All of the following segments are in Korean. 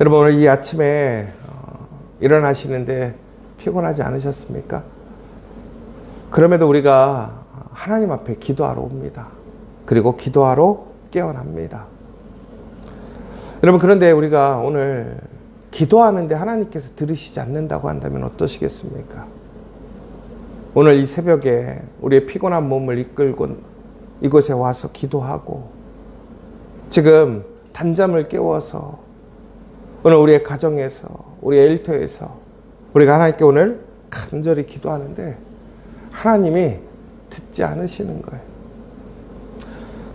여러분 오늘 이 아침에 일어나시는데 피곤하지 않으셨습니까? 그럼에도 우리가 하나님 앞에 기도하러 옵니다. 그리고 기도하러 깨어납니다. 여러분 그런데 우리가 오늘 기도하는데 하나님께서 들으시지 않는다고 한다면 어떠시겠습니까? 오늘 이 새벽에 우리의 피곤한 몸을 이끌고 이곳에 와서 기도하고 지금 단잠을 깨워서 오늘 우리의 가정에서 우리의 일터에서 우리가 하나님께 오늘 간절히 기도하는데 하나님이 듣지 않으시는 거예요.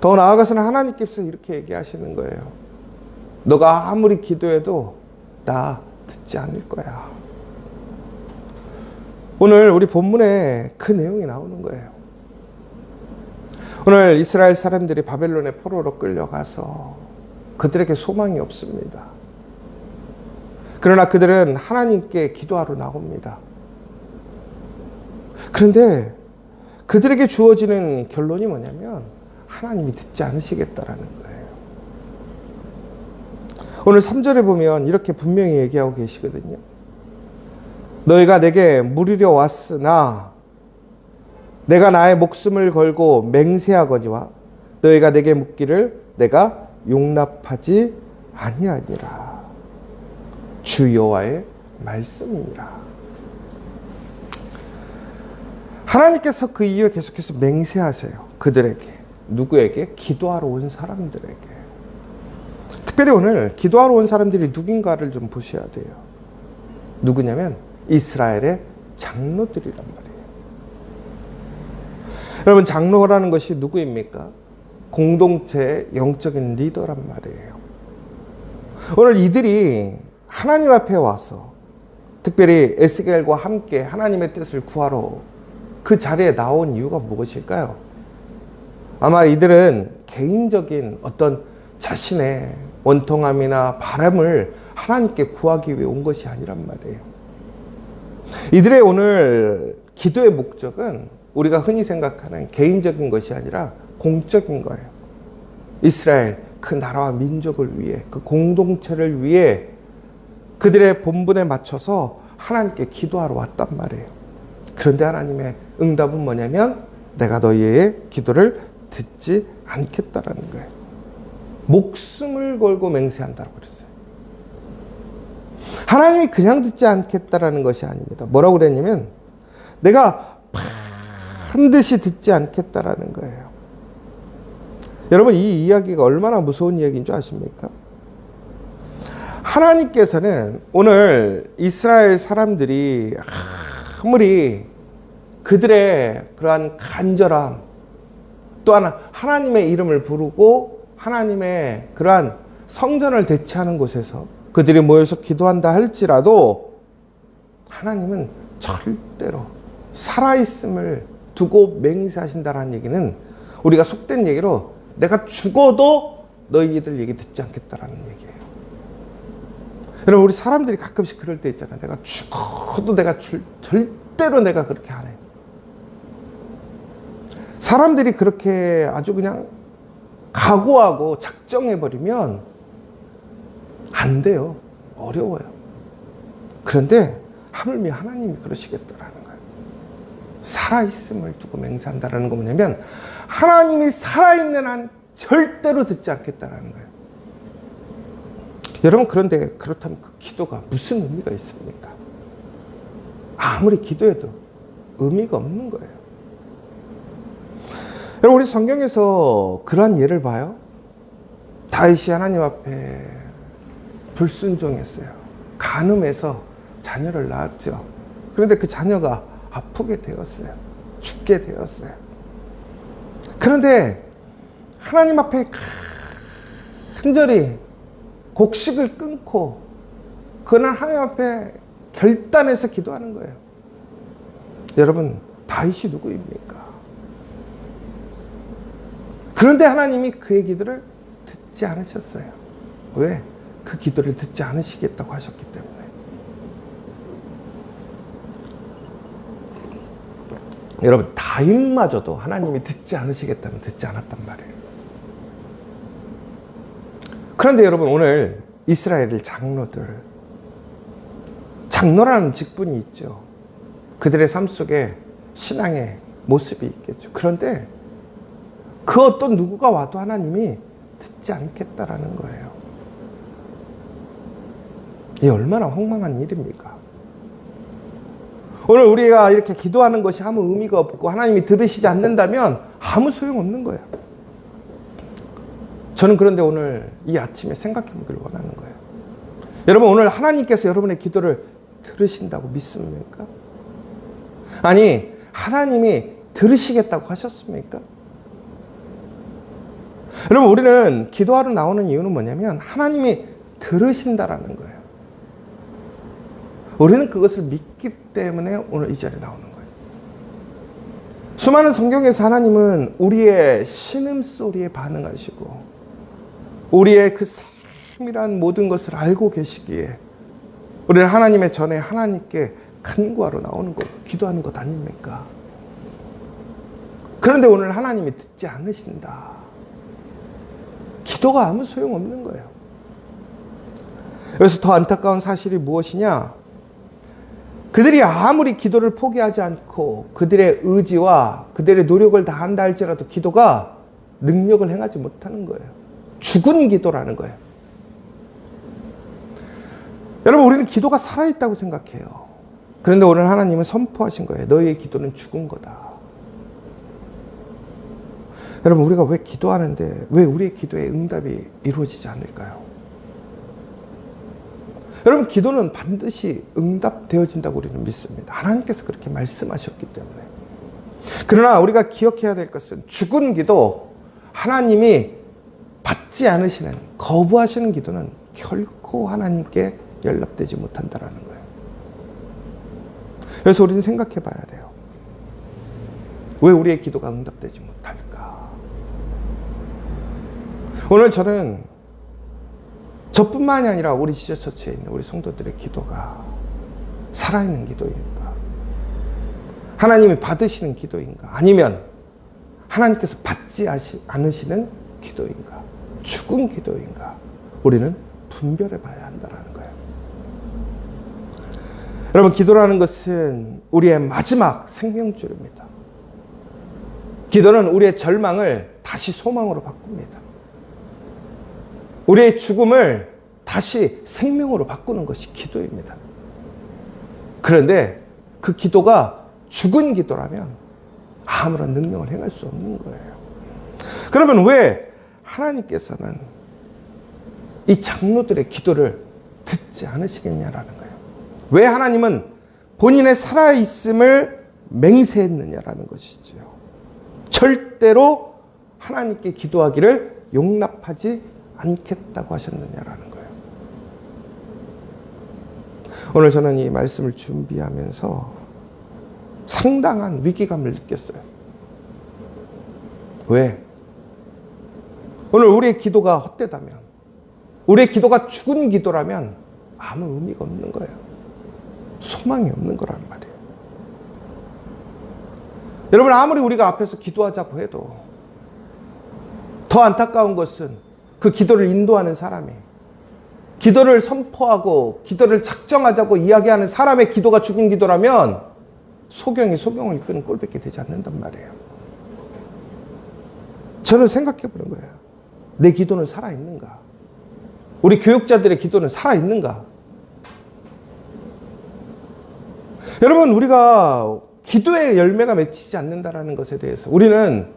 더 나아가서는 하나님께서 이렇게 얘기하시는 거예요. 너가 아무리 기도해도 나 듣지 않을 거야. 오늘 우리 본문에 그 내용이 나오는 거예요. 오늘 이스라엘 사람들이 바벨론의 포로로 끌려가서 그들에게 소망이 없습니다. 그러나 그들은 하나님께 기도하러 나옵니다. 그런데 그들에게 주어지는 결론이 뭐냐면 하나님이 듣지 않으시겠다라는 거예요. 오늘 3절에 보면 이렇게 분명히 얘기하고 계시거든요. 너희가 내게 물으려 왔으나 내가 나의 목숨을 걸고 맹세하거니와 너희가 내게 묻기를 내가 용납하지 아니하니라. 주 여호와의 말씀이니라. 하나님께서 그 이후에 계속해서 맹세하세요. 그들에게. 누구에게? 기도하러 온 사람들에게. 특별히 오늘 기도하러 온 사람들이 누군가를 좀 보셔야 돼요. 누구냐면 이스라엘의 장로들이란 말이에요. 여러분 장로라는 것이 누구입니까? 공동체의 영적인 리더란 말이에요. 오늘 이들이 하나님 앞에 와서 특별히 에스겔과 함께 하나님의 뜻을 구하러 그 자리에 나온 이유가 무엇일까요? 아마 이들은 개인적인 어떤 자신의 원통함이나 바람을 하나님께 구하기 위해 온 것이 아니란 말이에요. 이들의 오늘 기도의 목적은 우리가 흔히 생각하는 개인적인 것이 아니라 공적인 거예요. 이스라엘 그 나라와 민족을 위해 그 공동체를 위해 그들의 본분에 맞춰서 하나님께 기도하러 왔단 말이에요. 그런데 하나님의 응답은 뭐냐면 내가 너희의 기도를 듣지 않겠다라는 거예요. 목숨을 걸고 맹세한다고 그랬어요. 하나님이 그냥 듣지 않겠다라는 것이 아닙니다. 뭐라고 그랬냐면 내가 반드시 듣지 않겠다라는 거예요. 여러분 이 이야기가 얼마나 무서운 이야기인 줄 아십니까? 하나님께서는 오늘 이스라엘 사람들이 아무리 그들의 그러한 간절함 또한 하나님의 이름을 부르고 하나님의 그러한 성전을 대체하는 곳에서 그들이 모여서 기도한다 할지라도 하나님은 절대로 살아있음을 두고 맹세하신다는 얘기는 우리가 속된 얘기로 내가 죽어도 너희들 얘기 듣지 않겠다라는 얘기예요. 여러분 우리 사람들이 가끔씩 그럴 때 있잖아요. 내가 죽어도 내가 절대로 내가 그렇게 안 해. 사람들이 그렇게 아주 그냥 각오하고 작정해버리면 안 돼요. 어려워요. 그런데 하물며 하나님이 그러시겠다라는 거예요. 살아있음을 두고 맹세한다라는 건 뭐냐면 하나님이 살아있는 한 절대로 듣지 않겠다라는 거예요. 여러분 그런데 그렇다면 그 기도가 무슨 의미가 있습니까? 아무리 기도해도 의미가 없는 거예요. 여러분 우리 성경에서 그러한 예를 봐요. 다윗이 하나님 앞에 불순종했어요. 간음해서 자녀를 낳았죠. 그런데 그 자녀가 아프게 되었어요. 죽게 되었어요. 그런데 하나님 앞에 간절히 곡식을 끊고 그날 하나님 앞에 결단해서 기도하는 거예요. 여러분 다윗이 누구입니까? 그런데 하나님이 그의 기도를 듣지 않으셨어요. 왜? 그 기도를 듣지 않으시겠다고 하셨기 때문에. 여러분 다윗마저도 하나님이 듣지 않으시겠다면 듣지 않았단 말이에요. 그런데 여러분 오늘 이스라엘 장로들, 장로라는 직분이 있죠. 그들의 삶 속에 신앙의 모습이 있겠죠. 그런데 그 어떤 누구가 와도 하나님이 듣지 않겠다라는 거예요. 이 얼마나 황망한 일입니까? 오늘 우리가 이렇게 기도하는 것이 아무 의미가 없고 하나님이 들으시지 않는다면 아무 소용없는 거예요. 저는 그런데 오늘 이 아침에 생각해 보기를 원하는 거예요. 여러분, 오늘 하나님께서 여러분의 기도를 들으신다고 믿습니까? 아니, 하나님이 들으시겠다고 하셨습니까? 여러분, 우리는 기도하러 나오는 이유는 뭐냐면 하나님이 들으신다라는 거예요. 우리는 그것을 믿기 때문에 오늘 이 자리에 나오는 거예요. 수많은 성경에서 하나님은 우리의 신음소리에 반응하시고 우리의 그 세밀한 모든 것을 알고 계시기에 우리는 하나님의 전에 하나님께 간구하러 나오는 것, 기도하는 것 아닙니까? 그런데 오늘 하나님이 듣지 않으신다. 기도가 아무 소용없는 거예요. 여기서 더 안타까운 사실이 무엇이냐? 그들이 아무리 기도를 포기하지 않고 그들의 의지와 그들의 노력을 다한다 할지라도 기도가 능력을 행하지 못하는 거예요. 죽은 기도라는 거예요. 여러분, 우리는 기도가 살아있다고 생각해요. 그런데 오늘 하나님은 선포하신 거예요. 너희의 기도는 죽은 거다. 여러분, 우리가 왜 기도하는데 왜 우리의 기도에 응답이 이루어지지 않을까요? 여러분, 기도는 반드시 응답되어진다고 우리는 믿습니다. 하나님께서 그렇게 말씀하셨기 때문에. 그러나 우리가 기억해야 될 것은 죽은 기도, 하나님이 받지 않으시는, 거부하시는 기도는 결코 하나님께 연락되지 못한다라는 거예요. 그래서 우리는 생각해 봐야 돼요. 왜 우리의 기도가 응답되지 못할까? 오늘 저는 저뿐만이 아니라 우리 지저처치에 있는 우리 성도들의 기도가 살아있는 기도인가? 하나님이 받으시는 기도인가? 아니면 하나님께서 받지 않으시는 기도인가? 죽은 기도인가? 우리는 분별해 봐야 한다는 거예요. 여러분, 기도라는 것은 우리의 마지막 생명줄입니다. 기도는 우리의 절망을 다시 소망으로 바꿉니다. 우리의 죽음을 다시 생명으로 바꾸는 것이 기도입니다. 그런데 그 기도가 죽은 기도라면 아무런 능력을 행할 수 없는 거예요. 그러면 왜 하나님께서는 이 장로들의 기도를 듣지 않으시겠냐라는 거예요. 왜 하나님은 본인의 살아있음을 맹세했느냐라는 것이죠. 절대로 하나님께 기도하기를 용납하지 않겠다고 하셨느냐라는 거예요. 오늘 저는 이 말씀을 준비하면서 상당한 위기감을 느꼈어요. 왜? 오늘 우리의 기도가 헛되다면, 우리의 기도가 죽은 기도라면 아무 의미가 없는 거예요. 소망이 없는 거란 말이에요. 여러분, 아무리 우리가 앞에서 기도하자고 해도 더 안타까운 것은 그 기도를 인도하는 사람이, 기도를 선포하고 기도를 작정하자고 이야기하는 사람의 기도가 죽은 기도라면 소경이 소경을 이끄는 꼴밖에 되지 않는단 말이에요. 저는 생각해 보는 거예요. 내 기도는 살아있는가? 우리 교육자들의 기도는 살아있는가? 여러분, 우리가 기도의 열매가 맺히지 않는다는 것에 대해서 우리는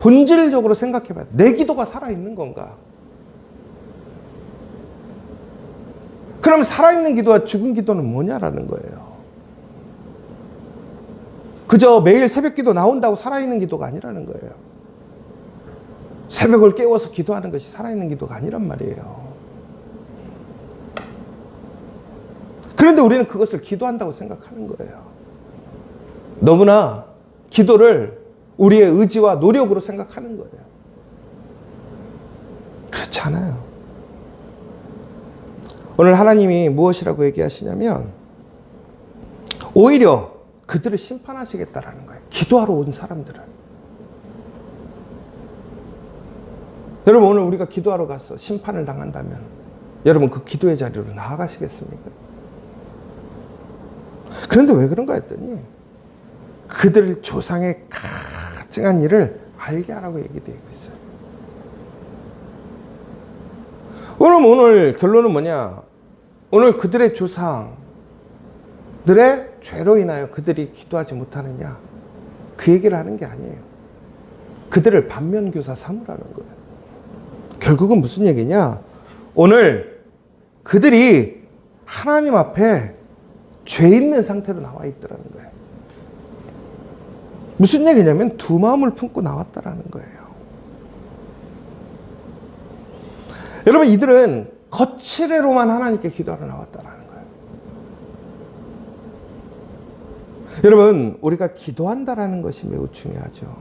본질적으로 생각해 봐야 돼. 내 기도가 살아있는 건가? 그럼 살아있는 기도와 죽은 기도는 뭐냐라는 거예요. 그저 매일 새벽 기도 나온다고 살아있는 기도가 아니라는 거예요. 새벽을 깨워서 기도하는 것이 살아있는 기도가 아니란 말이에요. 그런데 우리는 그것을 기도한다고 생각하는 거예요. 너무나 기도를 우리의 의지와 노력으로 생각하는 거예요. 그렇지 않아요. 오늘 하나님이 무엇이라고 얘기하시냐면 오히려 그들을 심판하시겠다라는 거예요. 기도하러 온 사람들을. 여러분, 오늘 우리가 기도하러 가서 심판을 당한다면 여러분 그 기도의 자리로 나아가시겠습니까? 그런데 왜 그런가 했더니 그들 조상의 가증한 일을 알게 하라고 얘기되어 있어요. 그럼 오늘 결론은 뭐냐? 오늘 그들의 조상들의 죄로 인하여 그들이 기도하지 못하느냐? 그 얘기를 하는 게 아니에요. 그들을 반면교사 삼으라는 거예요. 결국은 무슨 얘기냐? 오늘 그들이 하나님 앞에 죄 있는 상태로 나와 있더라는 거예요. 무슨 얘기냐면 두 마음을 품고 나왔다라는 거예요. 여러분, 이들은 거칠애로만 하나님께 기도하러 나왔다라는 거예요. 여러분, 우리가 기도한다라는 것이 매우 중요하죠.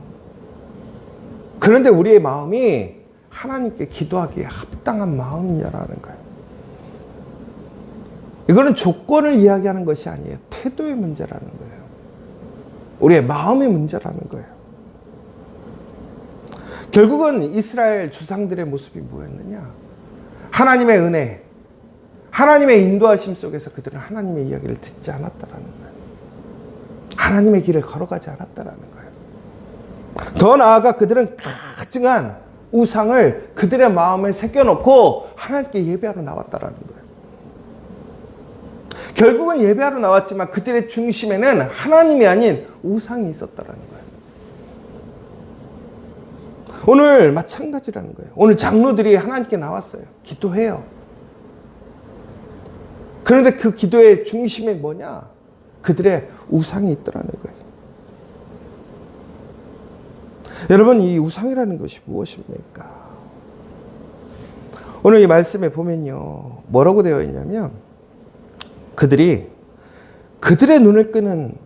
그런데 우리의 마음이 하나님께 기도하기에 합당한 마음이냐라는 거예요. 이거는 조건을 이야기하는 것이 아니에요. 태도의 문제라는 거예요. 우리의 마음의 문제라는 거예요. 결국은 이스라엘 조상들의 모습이 뭐였느냐? 하나님의 은혜, 하나님의 인도하심 속에서 그들은 하나님의 이야기를 듣지 않았다라는 거예요. 하나님의 길을 걸어가지 않았다라는 거예요. 더 나아가 그들은 가증한 우상을 그들의 마음에 새겨놓고 하나님께 예배하러 나왔다라는 거예요. 결국은 예배하러 나왔지만 그들의 중심에는 하나님이 아닌 우상이 있었다라는 거예요. 오늘 마찬가지라는 거예요. 오늘 장로들이 하나님께 나왔어요. 기도해요. 그런데 그 기도의 중심에 뭐냐? 그들의 우상이 있더라는 거예요. 여러분, 이 우상이라는 것이 무엇입니까? 오늘 이 말씀에 보면요, 뭐라고 되어 있냐면 그들이 그들의 눈을 끄는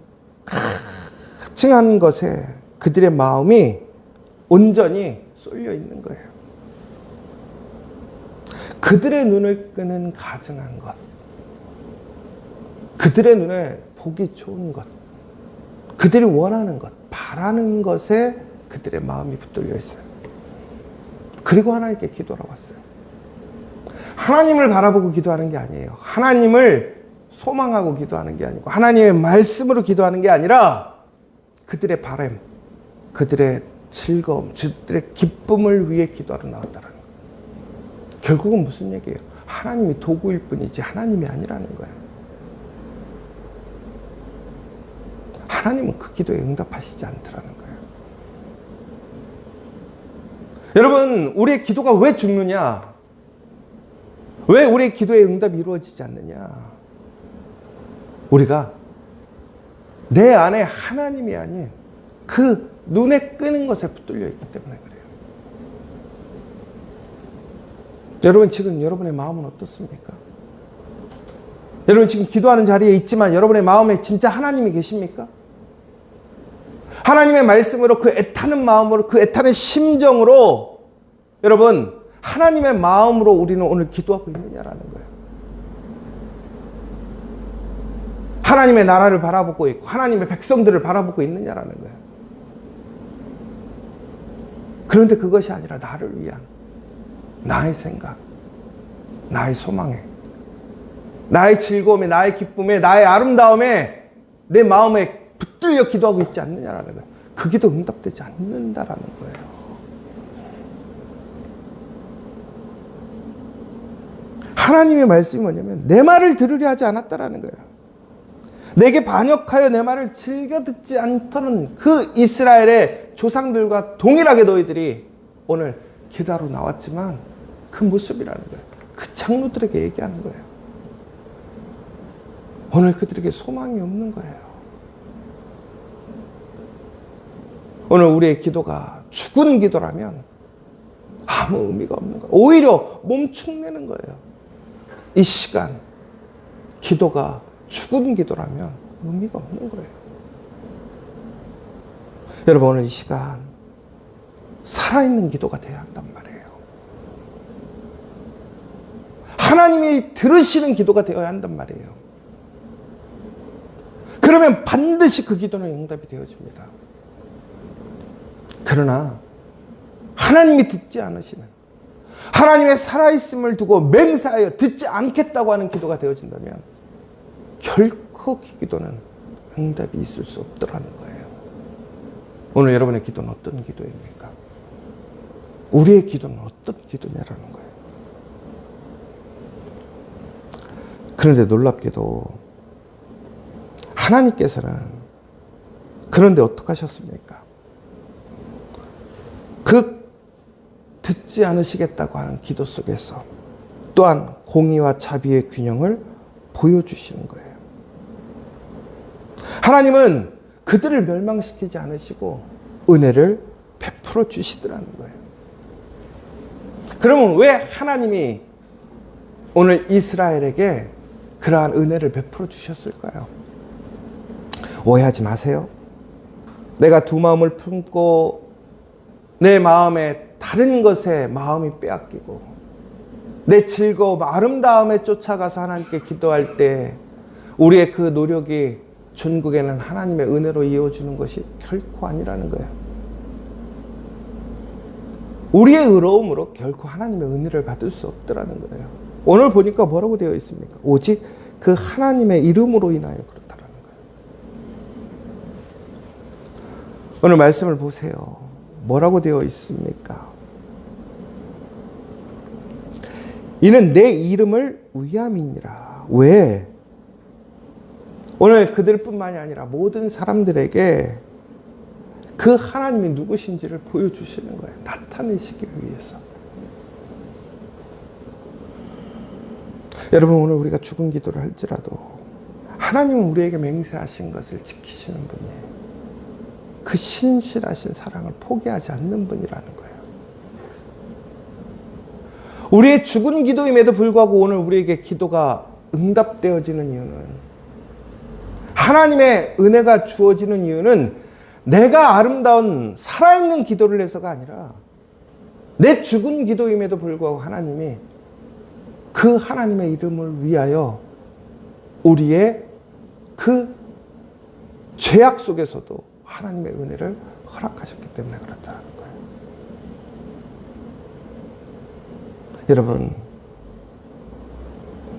가증한 것에 그들의 마음이 온전히 쏠려 있는 거예요. 그들의 눈을 끄는 가증한 것, 그들의 눈에 보기 좋은 것, 그들이 원하는 것, 바라는 것에 그들의 마음이 붙들려 있어요. 그리고 하나님께 기도하러 왔어요. 하나님을 바라보고 기도하는 게 아니에요. 하나님을 소망하고 기도하는 게 아니고 하나님의 말씀으로 기도하는 게 아니라 그들의 바람, 그들의 즐거움, 그들의 기쁨을 위해 기도하러 나왔다는 거예요. 결국은 무슨 얘기예요? 하나님이 도구일 뿐이지 하나님이 아니라는 거예요. 하나님은 그 기도에 응답하시지 않더라는 거예요. 여러분, 우리의 기도가 왜 죽느냐? 왜 우리의 기도의 응답이 이루어지지 않느냐? 우리가 내 안에 하나님이 아닌 그 눈에 끄는 것에 붙들려 있기 때문에 그래요. 여러분, 지금 여러분의 마음은 어떻습니까? 여러분, 지금 기도하는 자리에 있지만 여러분의 마음에 진짜 하나님이 계십니까? 하나님의 말씀으로 그 애타는 마음으로, 그 애타는 심정으로 여러분, 하나님의 마음으로 우리는 오늘 기도하고 있느냐라는 거예요. 하나님의 나라를 바라보고 있고 하나님의 백성들을 바라보고 있느냐라는 거예요. 그런데 그것이 아니라 나를 위한 나의 생각, 나의 소망에, 나의 즐거움에, 나의 기쁨에, 나의 아름다움에 내 마음에 붙들려 기도하고 있지 않느냐라는 거예요. 그 기도 응답되지 않는다라는 거예요. 하나님의 말씀이 뭐냐면 내 말을 들으려 하지 않았다라는 거예요. 내게 반역하여 내 말을 즐겨 듣지 않더는 그 이스라엘의 조상들과 동일하게 너희들이 오늘 기도하러 나왔지만 그 모습이라는 거예요. 그 장로들에게 얘기하는 거예요. 오늘 그들에게 소망이 없는 거예요. 오늘 우리의 기도가 죽은 기도라면 아무 의미가 없는 거예요. 오히려 몸축내는 거예요. 이 시간 기도가 죽은 기도라면 의미가 없는 거예요. 여러분, 오늘 이 시간 살아있는 기도가 돼야 한단 말이에요. 하나님이 들으시는 기도가 되어야 한단 말이에요. 그러면 반드시 그 기도는 응답이 되어집니다. 그러나 하나님이 듣지 않으시는, 하나님의 살아있음을 두고 맹세하여 듣지 않겠다고 하는 기도가 되어진다면 결코 그 기도는 응답이 있을 수 없더라는 거예요. 오늘 여러분의 기도는 어떤 기도입니까? 우리의 기도는 어떤 기도냐라는 거예요. 그런데 놀랍게도 하나님께서는 그런데 어떻게 하셨습니까? 그 듣지 않으시겠다고 하는 기도 속에서 또한 공의와 자비의 균형을 보여주시는 거예요. 하나님은 그들을 멸망시키지 않으시고 은혜를 베풀어 주시더라는 거예요. 그러면 왜 하나님이 오늘 이스라엘에게 그러한 은혜를 베풀어 주셨을까요? 오해하지 마세요. 내가 두 마음을 품고 내 마음에 다른 것에 마음이 빼앗기고 내 즐거움, 아름다움에 쫓아가서 하나님께 기도할 때 우리의 그 노력이 전국에는 하나님의 은혜로 이어주는 것이 결코 아니라는 거예요. 우리의 의로움으로 결코 하나님의 은혜를 받을 수 없더라는 거예요. 오늘 보니까 뭐라고 되어 있습니까? 오직 그 하나님의 이름으로 인하여 그렇다라는 거예요. 오늘 말씀을 보세요. 뭐라고 되어 있습니까? 이는 내 이름을 위함이니라. 왜? 오늘 그들뿐만이 아니라 모든 사람들에게 그 하나님이 누구신지를 보여주시는 거예요. 나타내시기 위해서. 여러분, 오늘 우리가 죽은 기도를 할지라도 하나님은 우리에게 맹세하신 것을 지키시는 분이에요. 그 신실하신 사랑을 포기하지 않는 분이라는 거예요. 우리의 죽은 기도임에도 불구하고 오늘 우리에게 기도가 응답되어지는 이유는, 하나님의 은혜가 주어지는 이유는 내가 아름다운 살아있는 기도를 해서가 아니라 내 죽은 기도임에도 불구하고 하나님이 그 하나님의 이름을 위하여 우리의 그 죄악 속에서도 하나님의 은혜를 허락하셨기 때문에 그렇다는 거예요. 여러분,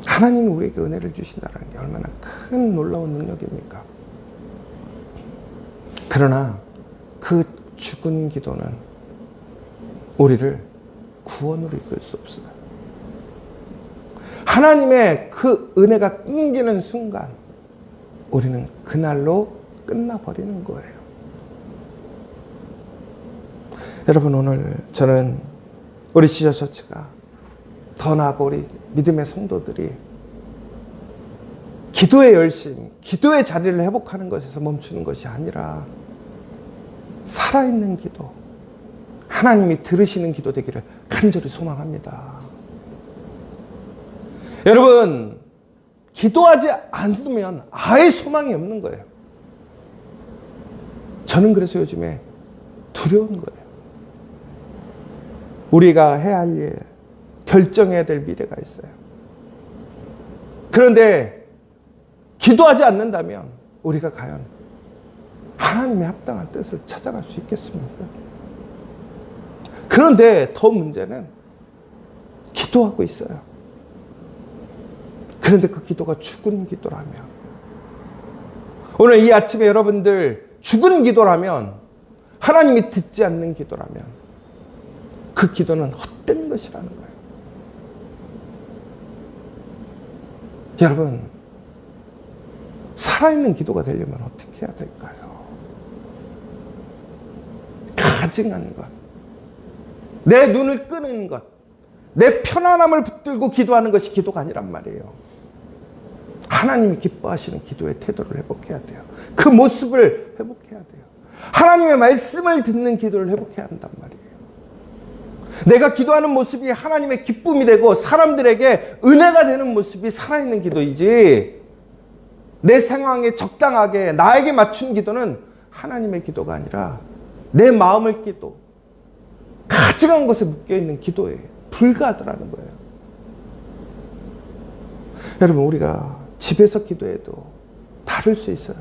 하나님이 우리에게 은혜를 주신다는 게 얼마나 큰 놀라운 능력입니까? 그러나 그 죽은 기도는 우리를 구원으로 이끌 수 없어요. 하나님의 그 은혜가 끊기는 순간 우리는 그날로 끝나버리는 거예요. 여러분, 오늘 저는 우리 지저처치가 더 나아가 우리 믿음의 성도들이 기도의 열심, 기도의 자리를 회복하는 것에서 멈추는 것이 아니라 살아있는 기도, 하나님이 들으시는 기도 되기를 간절히 소망합니다. 여러분, 기도하지 않으면 아예 소망이 없는 거예요. 저는 그래서 요즘에 두려운 거예요. 우리가 해야 할 일, 결정해야 될 미래가 있어요. 그런데 기도하지 않는다면 우리가 과연 하나님의 합당한 뜻을 찾아갈 수 있겠습니까? 그런데 더 문제는 기도하고 있어요. 그런데 그 기도가 죽은 기도라면, 오늘 이 아침에 여러분들 죽은 기도라면, 하나님이 듣지 않는 기도라면 그 기도는 헛된 것이라는 거예요. 여러분, 살아있는 기도가 되려면 어떻게 해야 될까요? 가증한 것, 내 눈을 끄는 것, 내 편안함을 붙들고 기도하는 것이 기도가 아니란 말이에요. 하나님이 기뻐하시는 기도의 태도를 회복해야 돼요. 그 모습을 회복해야 돼요. 하나님의 말씀을 듣는 기도를 회복해야 한단 말이에요. 내가 기도하는 모습이 하나님의 기쁨이 되고 사람들에게 은혜가 되는 모습이 살아있는 기도이지, 내 상황에 적당하게 나에게 맞춘 기도는 하나님의 기도가 아니라 내 마음을 기도, 가증한 것에 묶여있는 기도에 불과하더라는 거예요. 여러분, 우리가 집에서 기도해도 다를 수 있어요.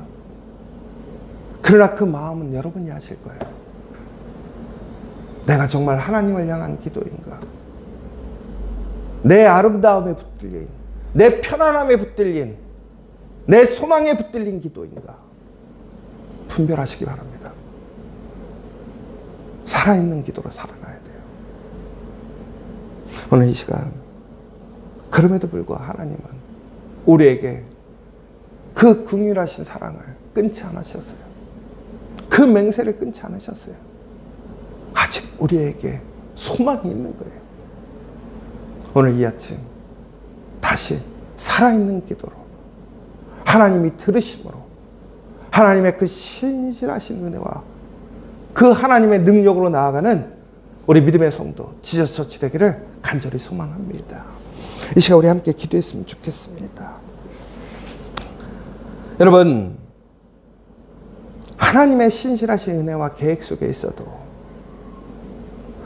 그러나 그 마음은 여러분이 하실 거예요. 내가 정말 하나님을 향한 기도인가? 내 아름다움에 붙들린, 내 편안함에 붙들린, 내 소망에 붙들린 기도인가 분별하시기 바랍니다. 살아있는 기도로 살아가야 돼요. 오늘 이 시간 그럼에도 불구하고 하나님은 우리에게 그 긍휼하신 사랑을 끊지 않으셨어요. 그 맹세를 끊지 않으셨어요. 아직 우리에게 소망이 있는 거예요. 오늘 이 아침 다시 살아있는 기도로 하나님이 들으심으로 하나님의 그 신실하신 은혜와 그 하나님의 능력으로 나아가는 우리 믿음의 성도 지저스 처치 되기를 간절히 소망합니다. 이 시간 우리 함께 기도했으면 좋겠습니다. 여러분, 하나님의 신실하신 은혜와 계획 속에 있어도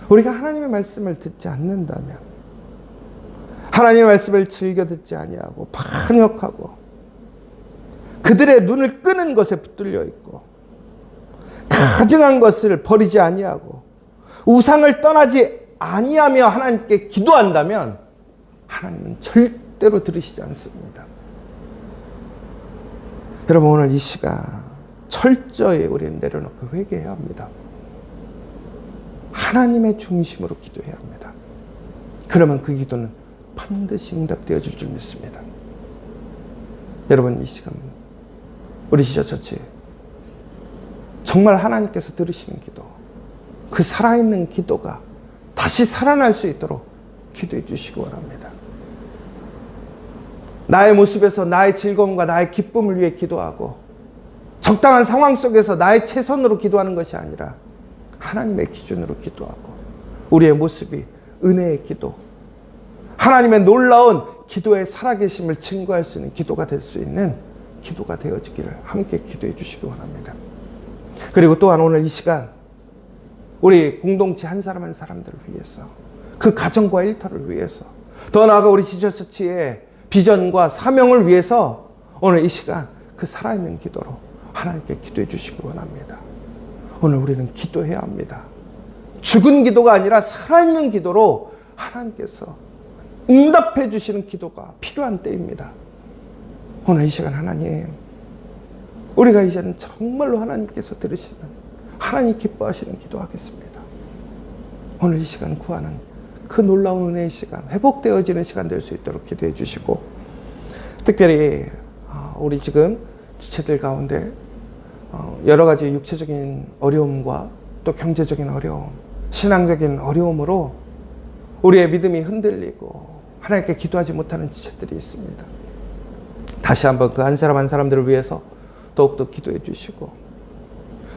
우리가 하나님의 말씀을 듣지 않는다면, 하나님의 말씀을 즐겨 듣지 아니하고 반역하고 그들의 눈을 끄는 것에 붙들려 있고 가증한 것을 버리지 아니하고 우상을 떠나지 아니하며 하나님께 기도한다면 하나님은 절대로 들으시지 않습니다. 여러분, 오늘 이 시간 철저히 우리는 내려놓고 회개해야 합니다. 하나님의 중심으로 기도해야 합니다. 그러면 그 기도는 반드시 응답되어질 줄 믿습니다. 여러분, 이 시간 우리 지저처치 정말 하나님께서 들으시는 기도, 그 살아있는 기도가 다시 살아날 수 있도록 기도해 주시기 바랍니다. 나의 모습에서 나의 즐거움과 나의 기쁨을 위해 기도하고 적당한 상황 속에서 나의 최선으로 기도하는 것이 아니라 하나님의 기준으로 기도하고 우리의 모습이 은혜의 기도, 하나님의 놀라운 기도의 살아계심을 증거할 수 있는 기도가 될 수 있는 기도가 되어지기를 함께 기도해 주시기 바랍니다. 그리고 또한 오늘 이 시간 우리 공동체 한 사람 한 사람들을 위해서, 그 가정과 일터를 위해서, 더 나아가 우리 지저처치의 비전과 사명을 위해서 오늘 이 시간 그 살아있는 기도로 하나님께 기도해 주시기 원합니다. 오늘 우리는 기도해야 합니다. 죽은 기도가 아니라 살아있는 기도로 하나님께서 응답해 주시는 기도가 필요한 때입니다. 오늘 이 시간 하나님, 우리가 이제는 정말로 하나님께서 들으시는, 하나님 기뻐하시는 기도하겠습니다. 오늘 이 시간 구하는 그 놀라운 은혜의 시간, 회복되어지는 시간 될 수 있도록 기도해 주시고, 특별히 우리 지금 지체들 가운데 여러 가지 육체적인 어려움과 또 경제적인 어려움, 신앙적인 어려움으로 우리의 믿음이 흔들리고 하나님께 기도하지 못하는 지체들이 있습니다. 다시 한번 그 한 사람 한 사람들을 위해서 더욱더 기도해 주시고,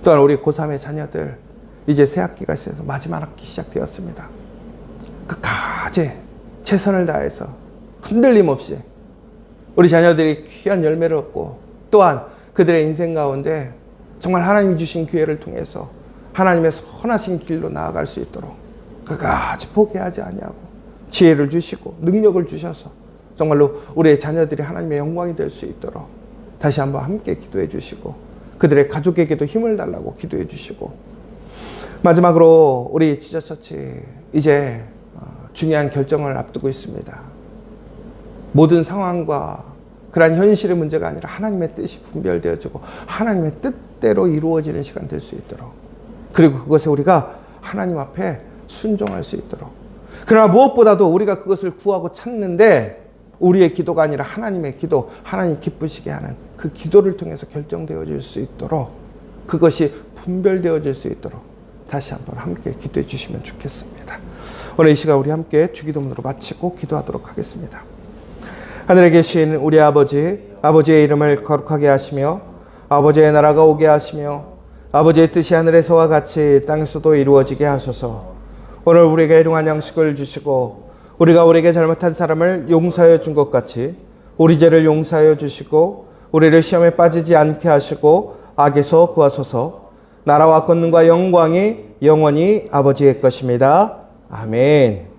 또한 우리 고3의 자녀들 이제 새학기가 시작해서 마지막 학기 시작되었습니다. 끝까지 최선을 다해서 흔들림 없이 우리 자녀들이 귀한 열매를 얻고 또한 그들의 인생 가운데 정말 하나님이 주신 기회를 통해서 하나님의 선하신 길로 나아갈 수 있도록 끝까지 포기하지 아니하고 지혜를 주시고 능력을 주셔서 정말로 우리의 자녀들이 하나님의 영광이 될 수 있도록 다시 한번 함께 기도해 주시고, 그들의 가족에게도 힘을 달라고 기도해 주시고, 마지막으로 우리 지저처치 이제 중요한 결정을 앞두고 있습니다. 모든 상황과 그러한 현실의 문제가 아니라 하나님의 뜻이 분별되어지고 하나님의 뜻대로 이루어지는 시간 될 수 있도록, 그리고 그것에 우리가 하나님 앞에 순종할 수 있도록, 그러나 무엇보다도 우리가 그것을 구하고 찾는데 우리의 기도가 아니라 하나님의 기도, 하나님 기쁘시게 하는 그 기도를 통해서 결정되어질 수 있도록, 그것이 분별되어질 수 있도록 다시 한번 함께 기도해 주시면 좋겠습니다. 오늘 이 시간 우리 함께 주기도문으로 마치고 기도하도록 하겠습니다. 하늘에 계신 우리 아버지, 아버지의 이름을 거룩하게 하시며 아버지의 나라가 오게 하시며 아버지의 뜻이 하늘에서와 같이 땅에서도 이루어지게 하소서. 오늘 우리에게 일용할 양식을 주시고 우리가 우리에게 잘못한 사람을 용서하여 준 것 같이 우리 죄를 용서하여 주시고 우리를 시험에 빠지지 않게 하시고 악에서 구하소서. 나라와 권능과 영광이 영원히 아버지의 것입니다. 아멘.